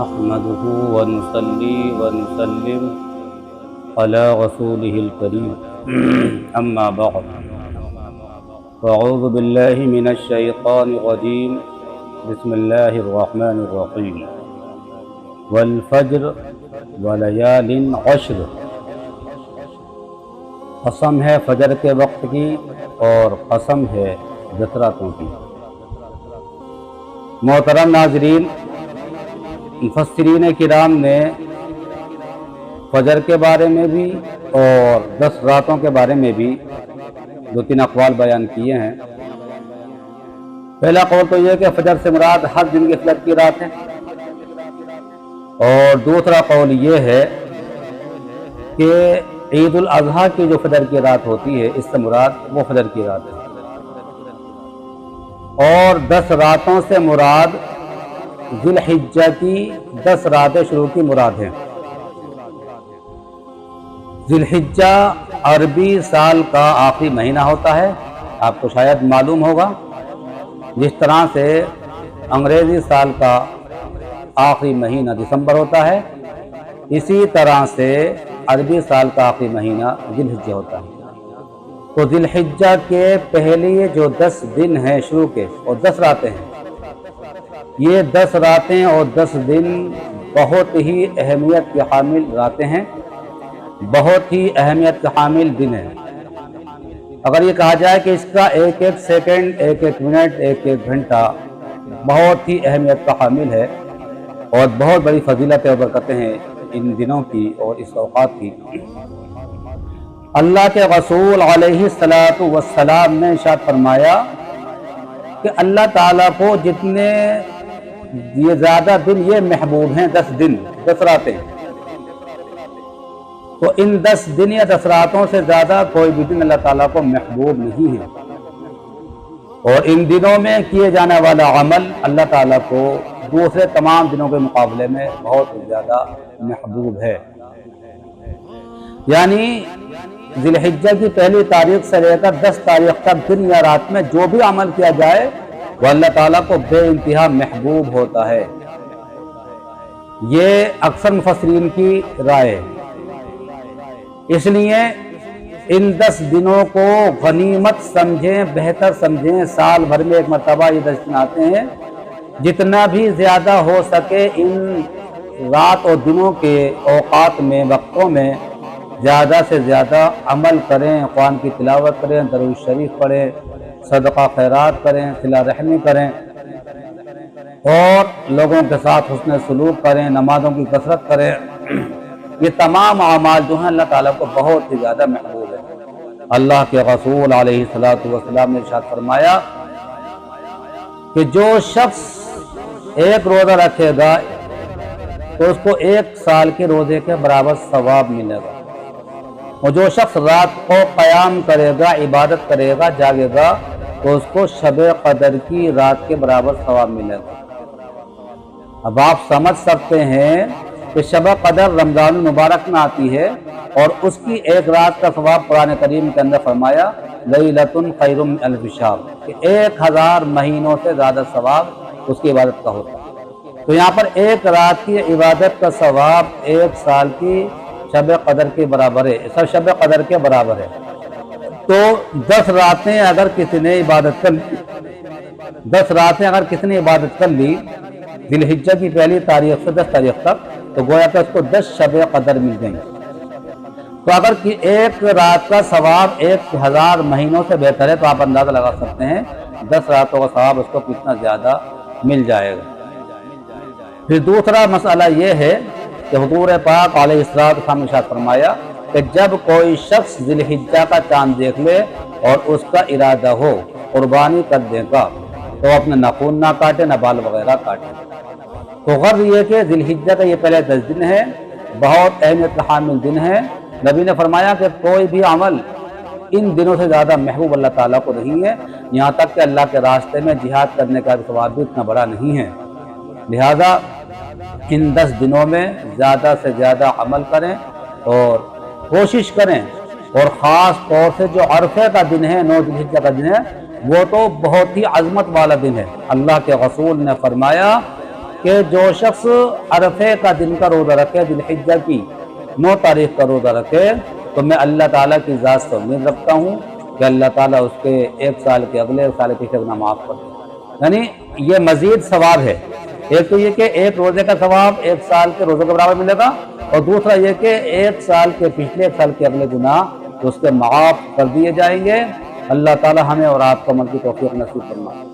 نحمده ونصلي ونسلم على رسوله الكريم أما بعد فأعوذ بالله من الشيطان الرجيم بسم الله الرحمن الرحيم والفجر وليال عشر قسم ہے فجر کے وقت کی اور قسم ہے 10 راتوں کی۔ محترم ناظرین، مفسرین کرام نے فجر کے بارے میں بھی اور 10 راتوں کے بارے میں بھی 2-3 اقوال بیان کیے ہیں۔ پہلا قول تو یہ کہ فجر سے مراد ہر دن کی فجر کی رات ہے، اور دوسرا قول یہ ہے کہ عید الاضحیٰ کی جو فجر کی رات ہوتی ہے اس سے مراد وہ فجر کی رات ہے، اور 10 راتوں سے مراد ذی الحجہ کی 10 راتیں شروع کی مراد ہیں۔ ذی الحجہ عربی سال کا آخری مہینہ ہوتا ہے، آپ کو شاید معلوم ہوگا، جس طرح سے انگریزی سال کا آخری مہینہ دسمبر ہوتا ہے، اسی طرح سے عربی سال کا آخری مہینہ ذی الحجہ ہوتا ہے۔ تو ذی الحجہ کے پہلے جو 10 دن ہیں شروع کے اور 10 راتیں ہیں، یہ 10 راتیں اور 10 دن بہت ہی اہمیت کے حامل راتیں ہیں، بہت ہی اہمیت کے حامل دن ہیں۔ اگر یہ کہا جائے کہ اس کا ایک ایک سیکنڈ، ایک ایک منٹ، ایک ایک گھنٹہ بہت ہی اہمیت کا حامل ہے اور بہت بڑی فضیلتیں اور برکتیں ہیں ان دنوں کی اور اس اوقات کی۔ اللہ کے رسول علیہ السلام نے ارشاد فرمایا کہ اللہ تعالیٰ کو جتنے یہ زیادہ دن یہ محبوب ہیں 10 دن 10 راتیں، تو ان 10 دن یا 10 راتوں سے زیادہ کوئی بھی دن اللہ تعالیٰ کو محبوب نہیں ہے، اور ان دنوں میں کیے جانے والا عمل اللہ تعالیٰ کو دوسرے تمام دنوں کے مقابلے میں بہت زیادہ محبوب ہے۔ یعنی ذی الحجہ کی پہلی تاریخ سے لے کر 10 تاریخ تک دن یا رات میں جو بھی عمل کیا جائے وہ اللہ تعالیٰ کو بے انتہا محبوب ہوتا ہے۔ یہ اکثر مفسرین کی رائے ہے، اس لیے ان 10 دنوں کو غنیمت سمجھیں، بہتر سمجھیں۔ سال بھر میں ایک مرتبہ یہ 10 دن آتے ہیں، جتنا بھی زیادہ ہو سکے ان رات اور دنوں کے اوقات میں، وقتوں میں زیادہ سے زیادہ عمل کریں، قرآن کی تلاوت کریں، درود شریف پڑھیں، صدقہ خیرات کریں، صلہ رحمی کریں، اور لوگوں کے ساتھ حسن سلوک کریں، نمازوں کی کثرت کریں۔ یہ تمام اعمال جو ہیں اللہ تعالیٰ کو بہت ہی زیادہ محبوب ہے۔ اللہ کے رسول علیہ السلام نے ارشاد فرمایا کہ جو شخص ایک روزہ رکھے گا تو اس کو 1 سال کے روزے کے برابر ثواب ملے گا، اور جو شخص رات کو قیام کرے گا، عبادت کرے گا، جاگے گا، تو اس کو شب قدر کی رات کے برابر ثواب ملے گا۔ اب آپ سمجھ سکتے ہیں کہ شب قدر رمضان المبارک میں آتی ہے، اور اس کی ایک رات کا ثواب قرآن کریم کے اندر فرمایا لیلۃ خیر من الف شہر، کہ 1000 مہینوں سے زیادہ ثواب اس کی عبادت کا ہوتا ہے۔ تو یہاں پر ایک رات کی عبادت کا ثواب 1 سال کی شب قدر کے برابر ہے، شب قدر کے برابر ہے۔ تو 10 راتیں اگر کسی نے عبادت کر لی، 10 راتیں اگر کسی نے عبادت کر لی ذی الحجہ کی پہلی تاریخ سے 10 تاریخ تک، تو گویا کہ اس کو 10 شب قدر مل گئیں۔ تو اگر ایک رات کا ثواب 1000 مہینوں سے بہتر ہے، تو آپ اندازہ لگا سکتے ہیں 10 راتوں کا ثواب اس کو کتنا زیادہ مل جائے گا۔ پھر دوسرا مسئلہ یہ ہے کہ حضور پاک علیہ السلام نے ارشاد فرمایا کہ جب کوئی شخص ذی الحجہ کا چاند دیکھ لے اور اس کا ارادہ ہو قربانی کر دے گا، تو اپنے ناخن نہ کاٹے، نہ بال وغیرہ کاٹے۔ تو غرض یہ کہ ذی الحجہ کا یہ پہلے 10 دن ہے، بہت اہمیت کا حامل دن ہے۔ نبی نے فرمایا کہ کوئی بھی عمل ان دنوں سے زیادہ محبوب اللہ تعالیٰ کو نہیں ہے، یہاں تک کہ اللہ کے راستے میں جہاد کرنے کا ثواب بھی اتنا بڑا نہیں ہے۔ لہذا ان 10 دنوں میں زیادہ سے زیادہ عمل کریں اور کوشش کریں، اور خاص طور سے جو عرفے کا دن ہے، 9 ذی الحجہ کا دن ہے، وہ تو بہت ہی عظمت والا دن ہے۔ اللہ کے رسول نے فرمایا کہ جو شخص عرفے کا دن کا روزہ رکھے، ذی الحجہ کی 9 تاریخ کا روزہ رکھے، تو میں اللہ تعالیٰ کی ذات سے امید رکھتا ہوں کہ اللہ تعالیٰ اس کے 1 سال کے اگلے 1 سال کے پچھلے گناہ معاف کر دے۔ یعنی یہ مزید ثواب ہے، ایک تو یہ کہ ایک روزے کا ثواب 1 سال کے روزوں کے برابر ملے گا، اور دوسرا یہ کہ 1 سال کے پچھلے 1 سال کے اگلے گناہ اس کے معاف کر دیے جائیں گے۔ اللہ تعالیٰ ہمیں اور آپ کو عمل کی توفیق نصیب فرمائے۔